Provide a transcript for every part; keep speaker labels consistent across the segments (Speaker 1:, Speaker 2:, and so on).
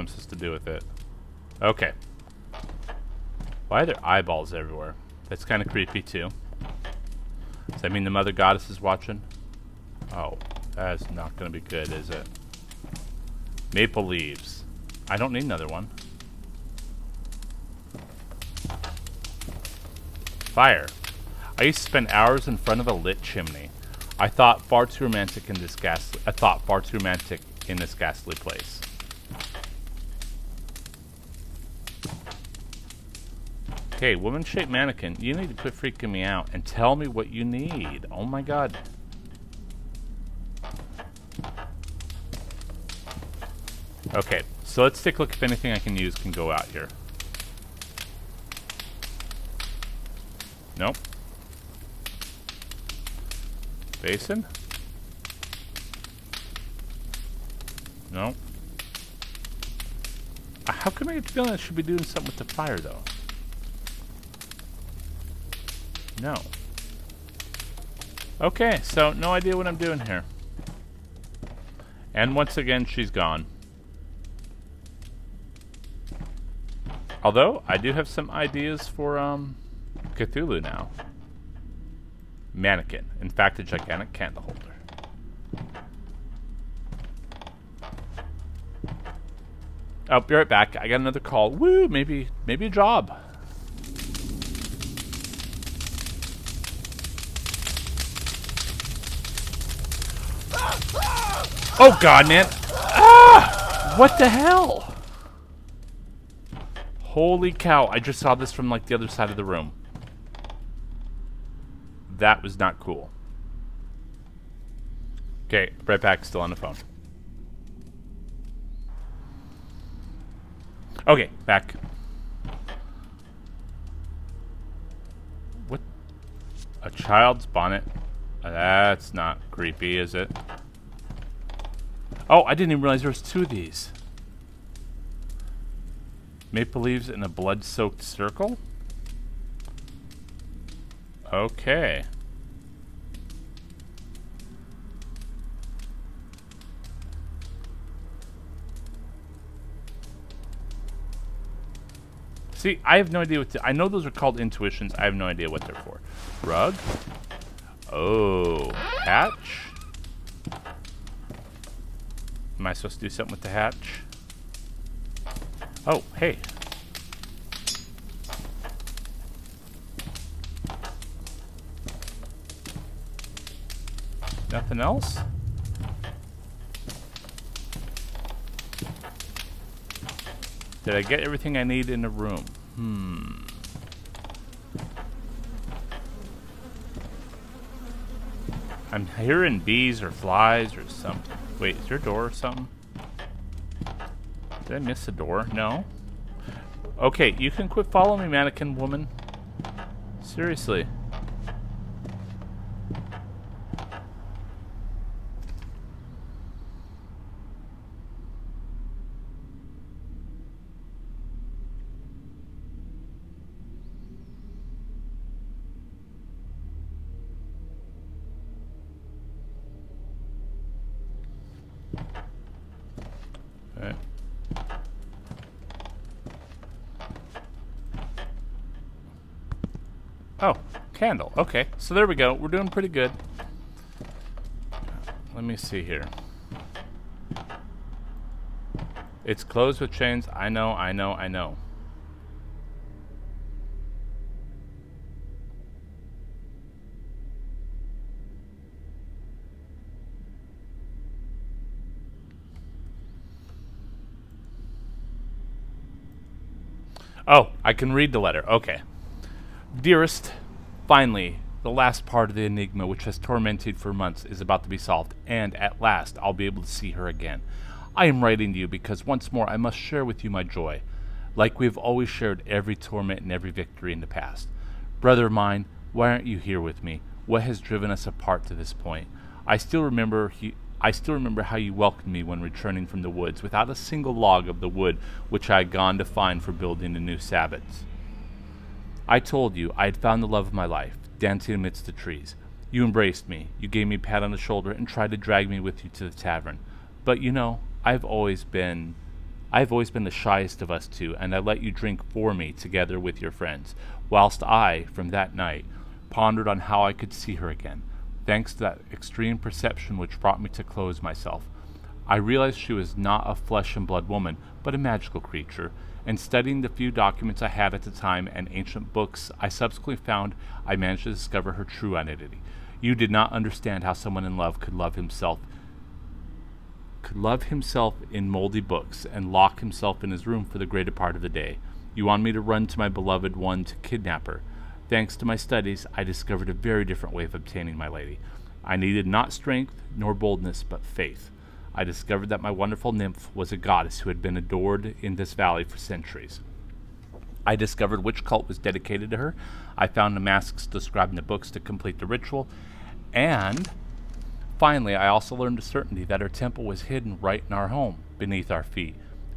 Speaker 1: I'm supposed to do with it. Okay. Why are there eyeballs everywhere? That's kind of creepy too. Does that mean the mother goddess is watching? Oh, that's not going to be good, is it? Maple leaves. I don't need another one. Fire. I used to spend hours in front of a lit chimney. I thought far too romantic in this ghastly place. Okay, woman-shaped mannequin, you need to quit freaking me out and tell me what you need. Oh my god. Okay, so let's take a look if anything I can use can go out here. Nope. Basin? Nope. How come I get the feeling I should be doing something with the fire, though? No. Okay, so no idea what I'm doing here. And once again, she's gone. Although, I do have some ideas for, Cthulhu now. Mannequin. In fact, a gigantic candle holder. I'll be right back. I got another call. Woo! Maybe a job. Oh god, man! Ah! What the hell? Holy cow! I just saw this from like the other side of the room. That was not cool. Okay, right back. Still on the phone. Okay, back. What? A child's bonnet? That's not creepy, is it? Oh, I didn't even realize there was two of these. Maple leaves in a blood-soaked circle? Okay. See, I have no idea what I know those are called intuitions. I have no idea what they're for. Rug? Oh, hatch? Am I supposed to do something with the hatch? Oh, hey. Nothing else? Did I get everything I need in the room? I'm hearing bees or flies or something. Wait, is there a door or something? Did I miss a door? No. Okay, you can quit following me, mannequin woman. Seriously. Okay. Oh, candle. Okay, so there we go. We're doing pretty good. Let me see here. It's closed with chains. I know. Oh, I can read the letter. Okay. Dearest, finally, the last part of the enigma which has tormented for months is about to be solved, and at last I'll be able to see her again. I am writing to you because once more I must share with you my joy, like we have always shared every torment and every victory in the past. Brother of mine, why aren't you here with me? What has driven us apart to this point? I still remember how you welcomed me when returning from the woods without a single log of the wood which I had gone to find for building the new sabots. I told you I had found the love of my life, dancing amidst the trees. You embraced me, you gave me a pat on the shoulder, and tried to drag me with you to the tavern. But you know, I I've always been the shyest of us two, and I let you drink for me together with your friends, whilst I, from that night, pondered on how I could see her again. Thanks to that extreme perception which brought me to close myself, I realized she was not a flesh and blood woman, but a magical creature, and studying the few documents I had at the time and ancient books I subsequently found, I managed to discover her true identity. You did not understand how someone in love could love himself in moldy books and lock himself in his room for the greater part of the day. You wanted me to run to my beloved one to kidnap her. Thanks to my studies, I discovered a very different way of obtaining my lady. I needed not strength nor boldness, but faith. I discovered that my wonderful nymph was a goddess who had been adored in this valley for centuries. I discovered which cult was dedicated to her. I found the masks described in the books to complete the ritual. And finally, I also learned with certainty that her temple was hidden right in our home, beneath our feet.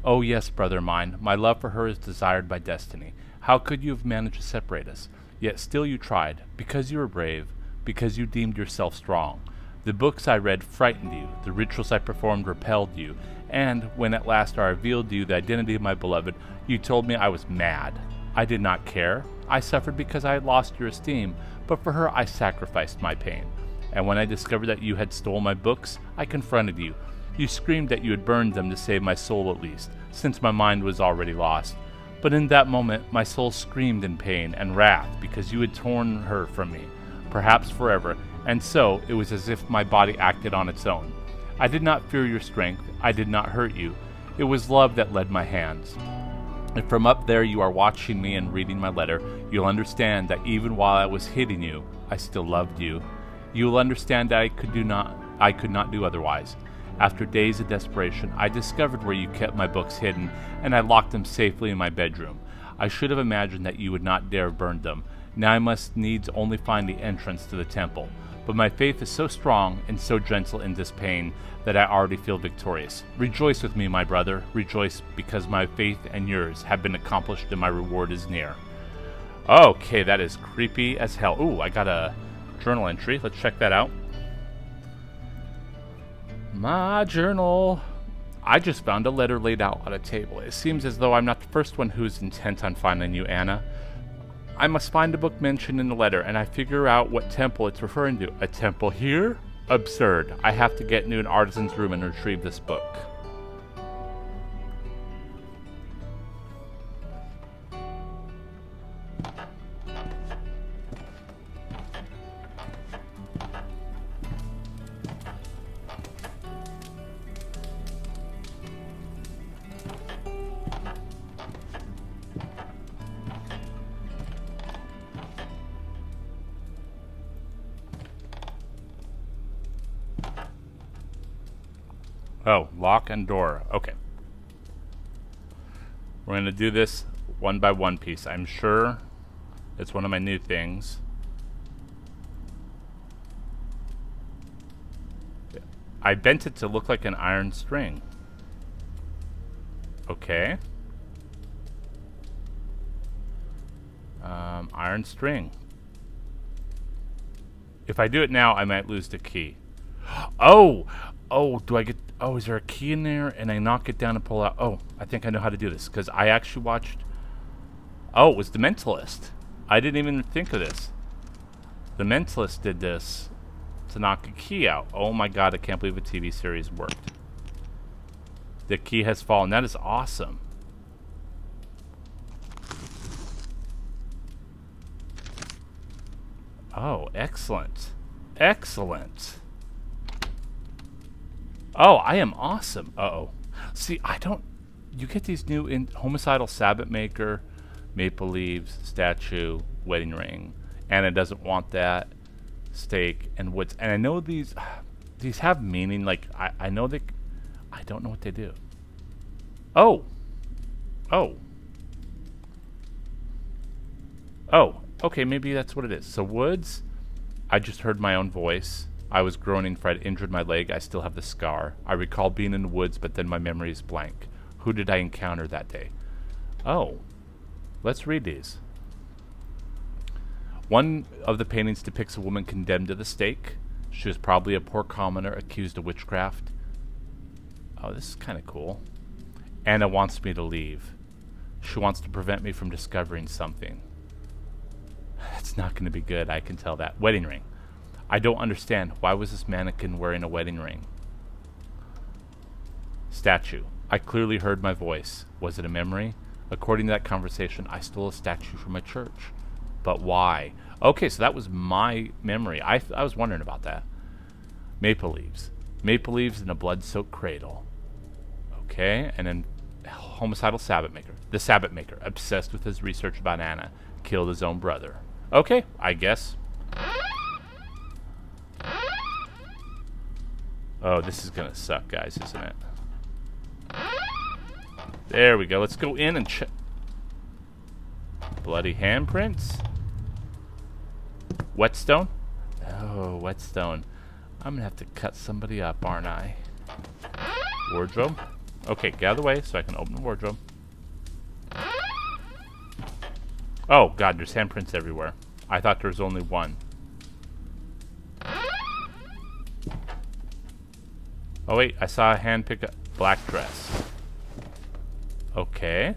Speaker 1: Oh yes, brother mine, my love for her is desired by destiny. How could you have managed to separate us? Yet still you tried, because you were brave, because you deemed yourself strong. The books I read frightened you, the rituals I performed repelled you, and when at last I revealed to you the identity of my beloved, you told me I was mad. I did not care. I suffered because I had lost your esteem, but for her I sacrificed my pain. And when I discovered that you had stolen my books, I confronted you. You screamed that you had burned them to save my soul at least, since my mind was already lost. But in that moment, my soul screamed in pain and wrath because you had torn her from me, perhaps forever, and so it was as if my body acted on its own. I did not fear your strength. I did not hurt you. It was love that led my hands. If from up there you are watching me and reading my letter, you'll understand that even while I was hitting you, I still loved you. You will understand that I could not do otherwise. After days of desperation, I discovered where you kept my books hidden, and I locked them safely in my bedroom. I should have imagined that you would not dare burn them. Now I must needs only find the entrance to the temple. But my faith is so strong and so gentle in this pain that I already feel victorious. Rejoice with me, my brother. Rejoice because my faith and yours have been accomplished and my reward is near. Okay, that is creepy as hell. Ooh, I got a journal entry. Let's check that out. My journal. I just found a letter laid out on a table. It seems as though I'm not the first one who's intent on finding you, Anna. I must find a book mentioned in the letter, and I figure out what temple it's referring to. A temple here? Absurd. I have to get into an artisan's room and retrieve this book. Oh, lock and door. Okay. We're going to do this one by one piece. I'm sure it's one of my new things. I bent it to look like an iron string. Okay. Iron string. If I do it now, I might lose the key. Oh! Oh, do I get... Oh, is there a key in there? And I knock it down and pull out... Oh, I think I know how to do this. Because I actually watched... Oh, it was The Mentalist. I didn't even think of this. The Mentalist did this to knock a key out. Oh my god, I can't believe a TV series worked. The key has fallen. That is awesome. Oh, excellent. Excellent. Oh, I am awesome. Uh-oh. See, I don't... You get these new homicidal Sabbath maker, maple leaves, statue, wedding ring. Anna doesn't want that. Steak and woods. And I know these have meaning. Like, I know they... I don't know what they do. Oh. Oh. Oh. Okay, maybe that's what it is. So woods, I just heard my own voice. I was groaning for I'd injured my leg. I still have the scar. I recall being in the woods, but then my memory is blank. Who did I encounter that day? Oh. Let's read these. One of the paintings depicts a woman condemned to the stake. She was probably a poor commoner accused of witchcraft. Oh, this is kind of cool. Anna wants me to leave. She wants to prevent me from discovering something. It's not going to be good, I can tell that. Wedding ring. I don't understand. Why was this mannequin wearing a wedding ring? Statue. I clearly heard my voice. Was it a memory? According to that conversation, I stole a statue from a church. But why? Okay, so that was my memory. I was wondering about that. Maple leaves. Maple leaves in a blood-soaked cradle. Okay, and then homicidal Sabbath maker. The Sabbath maker, obsessed with his research about Anna, killed his own brother. Okay, I guess. Oh, this is gonna suck, guys, isn't it? There we go. Let's go in and check. Bloody handprints. Whetstone. Oh, whetstone. I'm gonna have to cut somebody up, aren't I? Wardrobe. Okay, get out of the way so I can open the wardrobe. Oh, God, there's handprints everywhere. I thought there was only one. Oh, wait, I saw a hand pick up. Black dress. Okay.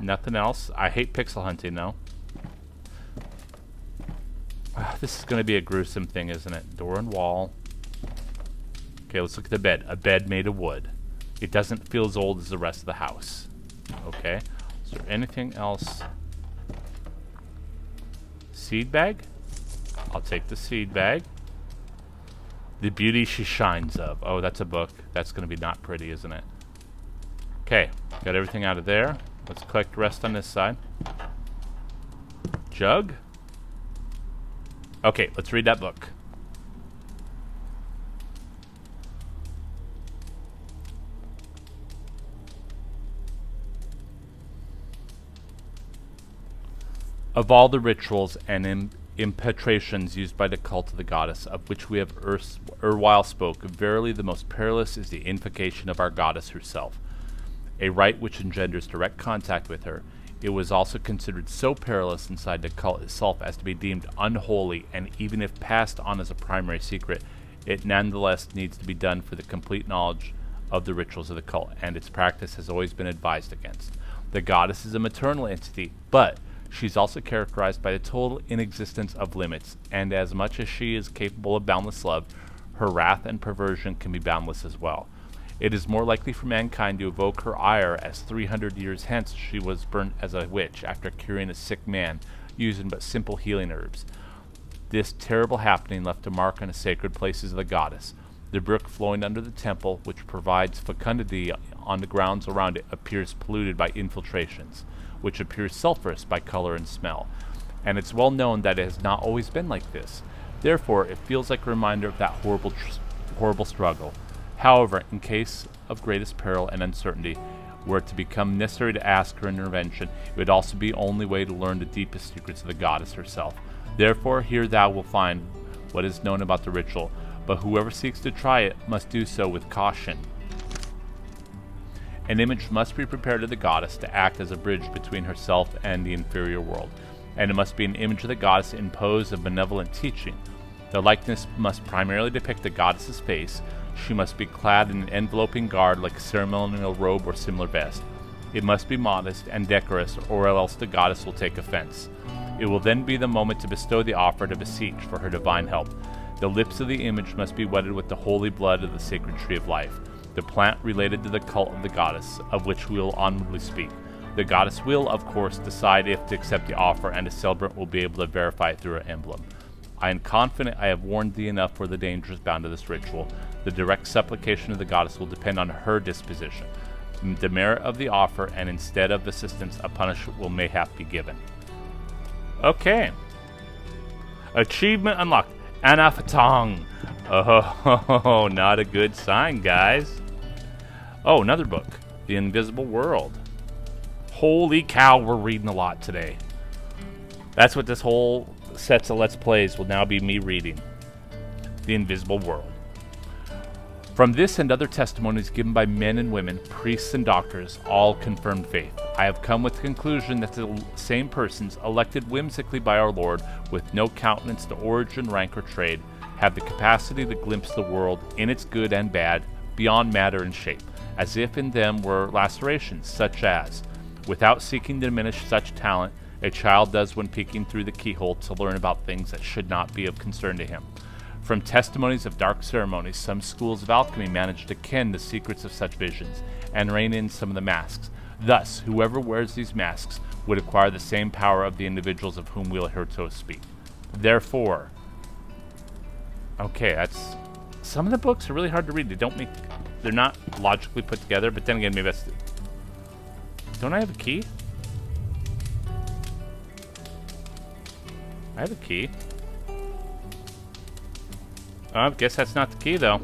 Speaker 1: Nothing else. I hate pixel hunting, though. This is going to be a gruesome thing, isn't it? Door and wall. Okay, let's look at the bed. A bed made of wood. It doesn't feel as old as the rest of the house. Okay. Is there anything else? Seed bag? I'll take the seed bag. The beauty she shines of. Oh, that's a book. That's going to be not pretty, isn't it? Okay, got everything out of there. Let's collect the rest on this side. Jug? Okay, let's read that book. Of all the rituals and impetrations used by the cult of the goddess, of which we have erewhile spoke, verily the most perilous is the invocation of our goddess herself, a rite which engenders direct contact with her. It was also considered so perilous inside the cult itself as to be deemed unholy, and even if passed on as a primary secret, it nonetheless needs to be done for the complete knowledge of the rituals of the cult, and its practice has always been advised against. The goddess is a maternal entity, but she's also characterized by the total inexistence of limits, and as much as she is capable of boundless love, her wrath and perversion can be boundless as well. It is more likely for mankind to evoke her ire as 300 years hence she was burnt as a witch after curing a sick man using but simple healing herbs. This terrible happening left a mark on the sacred places of the goddess. The brook flowing under the temple, which provides fecundity on the grounds around it, appears polluted by infiltrations, which appears sulfurous by color and smell. And it's well known that it has not always been like this. Therefore, it feels like a reminder of that horrible struggle. However, in case of greatest peril and uncertainty, were it to become necessary to ask her intervention, it would also be the only way to learn the deepest secrets of the goddess herself. Therefore, here thou will find what is known about the ritual, but whoever seeks to try it must do so with caution. An image must be prepared of the goddess to act as a bridge between herself and the inferior world, and it must be an image of the goddess in pose of benevolent teaching. The likeness must primarily depict the goddess's face. She must be clad in an enveloping garb like a ceremonial robe or similar vest. It must be modest and decorous, or else the goddess will take offense. It will then be the moment to bestow the offer to beseech for her divine help. The lips of the image must be wetted with the holy blood of the sacred tree of life, the plant related to the cult of the goddess, of which we will onwardly speak. The goddess will, of course, decide if to accept the offer, and the celebrant will be able to verify it through her emblem. I am confident I have warned thee enough for the dangers bound to this ritual. The direct supplication of the goddess will depend on her disposition, the merit of the offer, and instead of assistance, a punishment will mayhap be given. Okay. Achievement unlocked. Anafatong. Oh, not a good sign, guys. Oh, another book. The Invisible World. Holy cow, we're reading a lot today. That's what this whole sets of Let's Plays will now be me reading. The Invisible World. From this and other testimonies given by men and women, priests and doctors, all confirmed faith, I have come with the conclusion that the same persons, elected whimsically by our Lord, with no countenance to origin, rank, or trade, have the capacity to glimpse the world, in its good and bad, beyond matter and shape, as if in them were lacerations, such as, without seeking to diminish such talent, a child does when peeking through the keyhole to learn about things that should not be of concern to him. From testimonies of dark ceremonies, some schools of alchemy manage to ken the secrets of such visions and rein in some of the masks. Thus, whoever wears these masks would acquire the same power of the individuals of whom we'll hear to speak. Therefore, okay, that's... Some of the books are really hard to read. They're not logically put together, but then again, maybe that's... Don't I have a key? I have a key. I guess that's not the key, though.